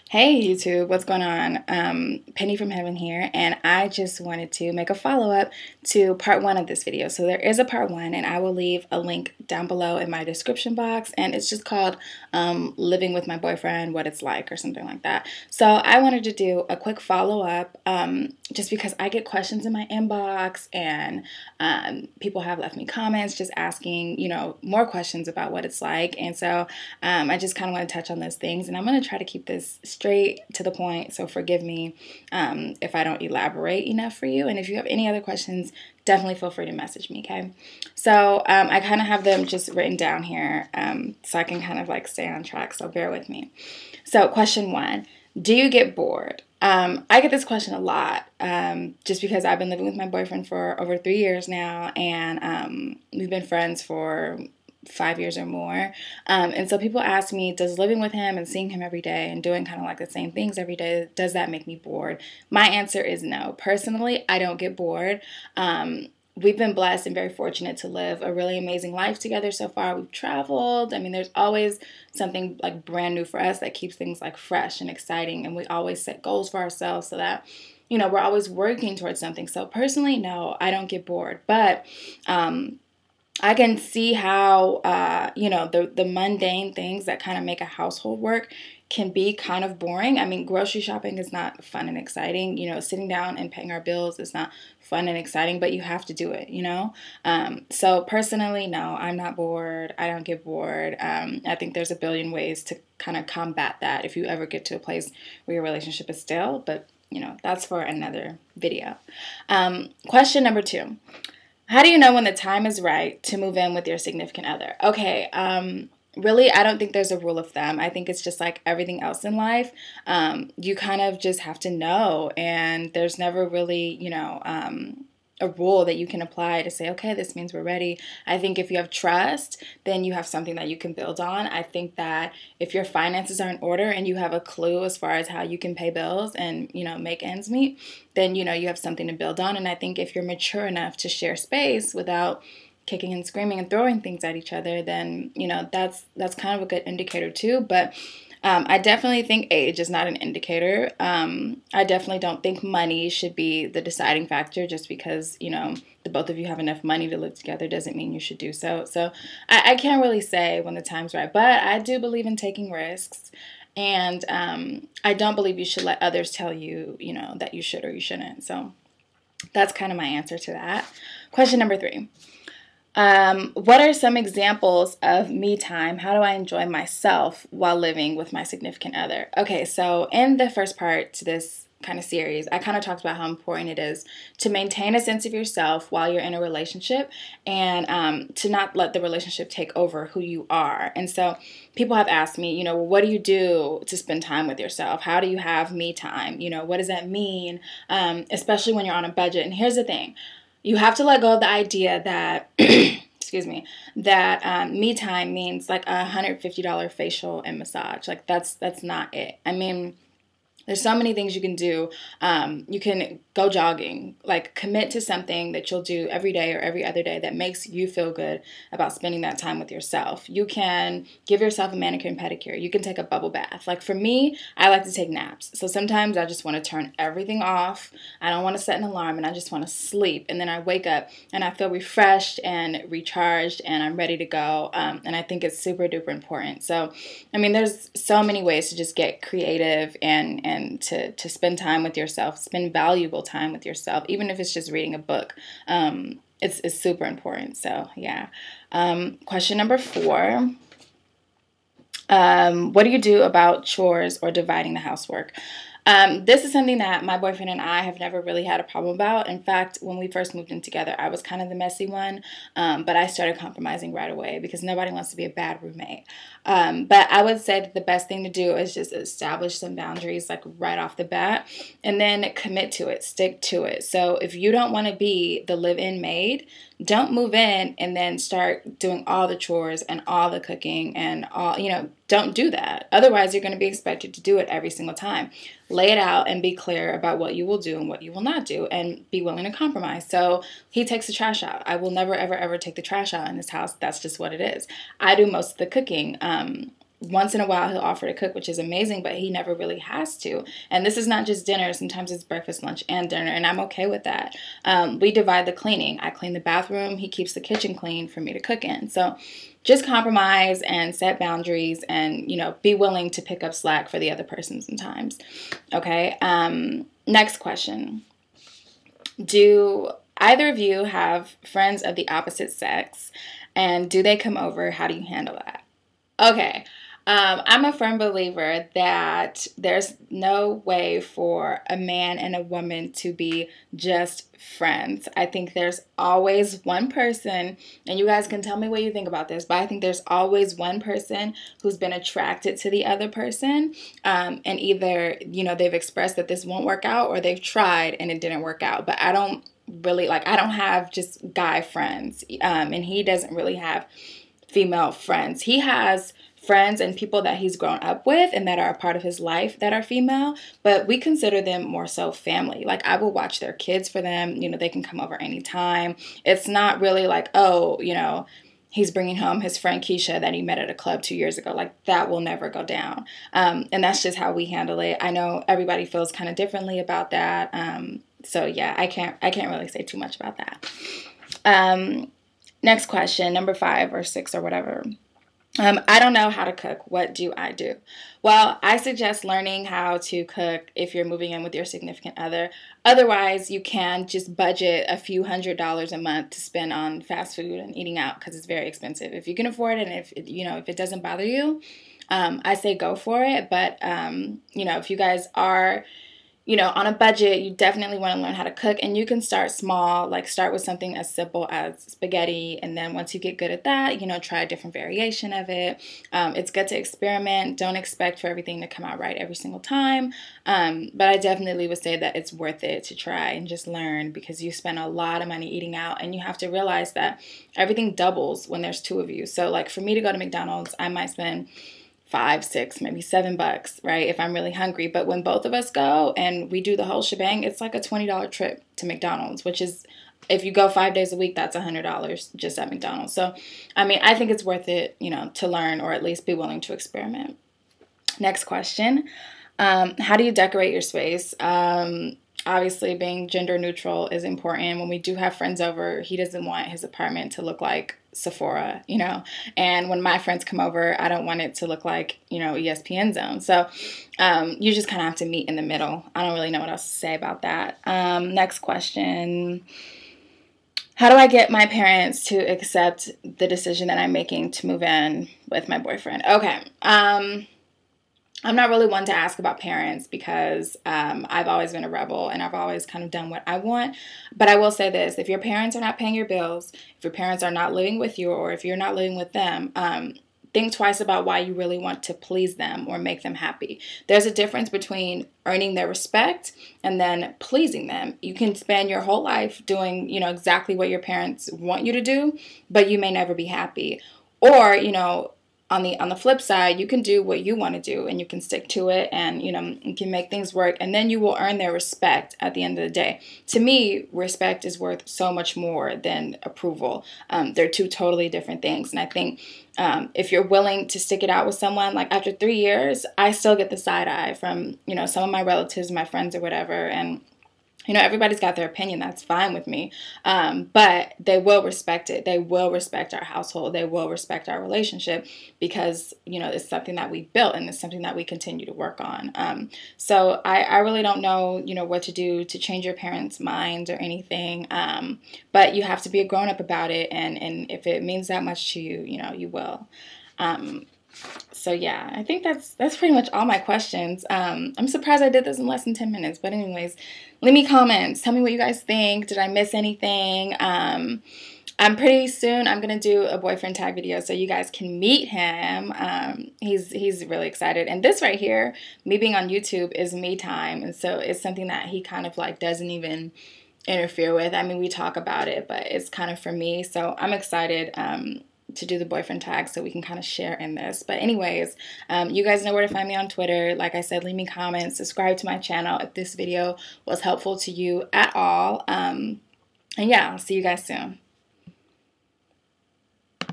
Hey YouTube, what's going on? Penny from Heaven here, and I just wanted to make a follow-up to part one of this video. So there is a part one, and I will leave a link down below in my description box, and it's just called Living with My Boyfriend, What It's Like, or something like that. So I wanted to do a quick follow-up just because I get questions in my inbox, and people have left me comments just asking, more questions about what it's like, and so I just kind of want to touch on those things, and I'm going to try to keep this straight to the point, so forgive me if I don't elaborate enough for you. And if you have any other questions, definitely feel free to message me, okay? So I kind of have them just written down here so I can kind of like stay on track, so bear with me. So question one, do you get bored? I get this question a lot just because I've been living with my boyfriend for over 3 years now, and we've been friends for 5 years or more. And so people ask me, does living with him and seeing him every day and doing kind of like the same things every day, does that make me bored? My answer is no. Personally, I don't get bored. We've been blessed and very fortunate to live a really amazing life together so far. We've traveled. I mean, there's always something like brand new for us that keeps things like fresh and exciting. And we always set goals for ourselves so that, we're always working towards something. So personally, no, I don't get bored. But I can see how, the mundane things that kind of make a household work can be kind of boring. I mean, grocery shopping is not fun and exciting. Sitting down and paying our bills is not fun and exciting, but you have to do it, So personally, no, I'm not bored. I don't get bored. I think there's a billion ways to kind of combat that if you ever get to a place where your relationship is stale, but, that's for another video. Question number two. How do you know when the time is right to move in with your significant other? Okay, really, I don't think there's a rule of thumb. I think it's just like everything else in life. You kind of just have to know, and there's never really, a rule that you can apply to say, okay, this means we're ready. I think if you have trust, then you have something that you can build on. I think that if your finances are in order and you have a clue as far as how you can pay bills and, make ends meet, then, you have something to build on. And I think if you're mature enough to share space without kicking and screaming and throwing things at each other, then, that's kind of a good indicator too. But I definitely think age is not an indicator. I definitely don't think money should be the deciding factor. Just because, the both of you have enough money to live together doesn't mean you should do so. So I can't really say when the time's right, but I do believe in taking risks. And I don't believe you should let others tell you, that you should or you shouldn't. So that's kind of my answer to that. Question number three. What are some examples of me time? How do I enjoy myself while living with my significant other? Okay, so in the first part to this kind of series, I kind of talked about how important it is to maintain a sense of yourself while you're in a relationship, and to not let the relationship take over who you are. And so people have asked me, what do you do to spend time with yourself? How do you have me time? What does that mean? Especially when you're on a budget. And here's the thing. You have to let go of the idea that, excuse me, that me time means like $150 facial and massage. Like that's not it. I mean, there's so many things you can do. You can go jogging, like commit to something that you'll do every day or every other day that makes you feel good about spending that time with yourself. You can give yourself a manicure and pedicure. You can take a bubble bath. Like for me, I like to take naps. So sometimes I just want to turn everything off. I don't want to set an alarm, and I just want to sleep. And then I wake up and I feel refreshed and recharged and I'm ready to go. And I think it's super duper important. So, I mean, there's so many ways to just get creative and to spend time with yourself, spend valuable time with yourself, even if it's just reading a book. It's super important. So yeah. Question number four. What do you do about chores or dividing the housework? This is something that my boyfriend and I have never really had a problem about. In fact, when we first moved in together, I was kind of the messy one, but I started compromising right away because nobody wants to be a bad roommate. But I would say that the best thing to do is just establish some boundaries like right off the bat, and then commit to it, stick to it. So if you don't want to be the live-in maid, don't move in and then start doing all the chores and all the cooking and all, don't do that. Otherwise, you're going to be expected to do it every single time. Lay it out and be clear about what you will do and what you will not do, and be willing to compromise. So he takes the trash out. I will never, ever, ever take the trash out in this house. That's just what it is. I do most of the cooking. once in a while he'll offer to cook, which is amazing, but he never really has to. And this is not just dinner. Sometimes it's breakfast, lunch, and dinner, and I'm okay with that. We divide the cleaning. I clean the bathroom. He keeps the kitchen clean for me to cook in. So just compromise and set boundaries and, be willing to pick up slack for the other person sometimes. Okay. Next question. Do either of you have friends of the opposite sex? And do they come over? How do you handle that? Okay. I'm a firm believer that there's no way for a man and a woman to be just friends. I think there's always one person, and you guys can tell me what you think about this, but I think there's always one person who's been attracted to the other person, and either, they've expressed that this won't work out, or they've tried and it didn't work out. But I don't have just guy friends, and he doesn't really have female friends. He has friends and people that he's grown up with and that are a part of his life that are female, but we consider them more so family. Like, I will watch their kids for them. They can come over anytime. It's not really like, he's bringing home his friend Keisha that he met at a club 2 years ago. Like, that will never go down. And that's just how we handle it. I know everybody feels kind of differently about that. So yeah, I can't really say too much about that. Next question, number 5 or 6 or whatever. I don't know how to cook. What do I do? Well, I suggest learning how to cook if you're moving in with your significant other. Otherwise, you can just budget a few $100s a month to spend on fast food and eating out, because it's very expensive. If you can afford it, and if it doesn't bother you, I say go for it. But if you guys are on a budget, you definitely want to learn how to cook, and you can start small, like start with something as simple as spaghetti. And then once you get good at that, try a different variation of it. It's good to experiment. Don't expect for everything to come out right every single time. But I definitely would say that it's worth it to try and just learn, because you spend a lot of money eating out, and you have to realize that everything doubles when there's 2 of you. So like for me to go to McDonald's, I might spend $5, $6, maybe $7, right, if I'm really hungry. But when both of us go and we do the whole shebang, it's like a $20 trip to McDonald's, which is, if you go 5 days a week, that's $100 just at McDonald's. So, I think it's worth it, to learn, or at least be willing to experiment. Next question. How do you decorate your space? Obviously, being gender neutral is important. When we do have friends over, he doesn't want his apartment to look like Sephora, and when my friends come over, I don't want it to look like, ESPN Zone. So you just kind of have to meet in the middle. I don't really know what else to say about that. Next question. How do I get my parents to accept the decision that I'm making to move in with my boyfriend? Okay. I'm not really one to ask about parents, because I've always been a rebel and I've always kind of done what I want. But I will say this: if your parents are not paying your bills, if your parents are not living with you, or if you're not living with them, think twice about why you really want to please them or make them happy. There's a difference between earning their respect and then pleasing them. You can spend your whole life doing, exactly what your parents want you to do, but you may never be happy. Or, on the flip side, you can do what you want to do, and you can stick to it, and you can make things work, and then you will earn their respect at the end of the day. To me, respect is worth so much more than approval. They're 2 totally different things. And I think if you're willing to stick it out with someone, like after 3 years, I still get the side eye from some of my relatives, my friends, or whatever, and everybody's got their opinion. That's fine with me. But they will respect it. They will respect our household. They will respect our relationship, because, it's something that we built, and it's something that we continue to work on. So I really don't know, what to do to change your parents' minds or anything. But you have to be a grown-up about it. And if it means that much to you, you will. So yeah, I think that's pretty much all my questions. I'm surprised I did this in less than 10 minutes. But anyways, leave me comments. Tell me what you guys think. Did I miss anything? I'm pretty soon, I'm going to do a boyfriend tag video so you guys can meet him. He's really excited. And this right here, me being on YouTube, is me time. And so it's something that he kind of like doesn't even interfere with. We talk about it, but it's kind of for me. So I'm excited to do the boyfriend tag so we can kind of share in this. But anyways, you guys know where to find me on Twitter. Like I said, leave me comments, subscribe to my channel if this video was helpful to you at all. And yeah, I'll see you guys soon.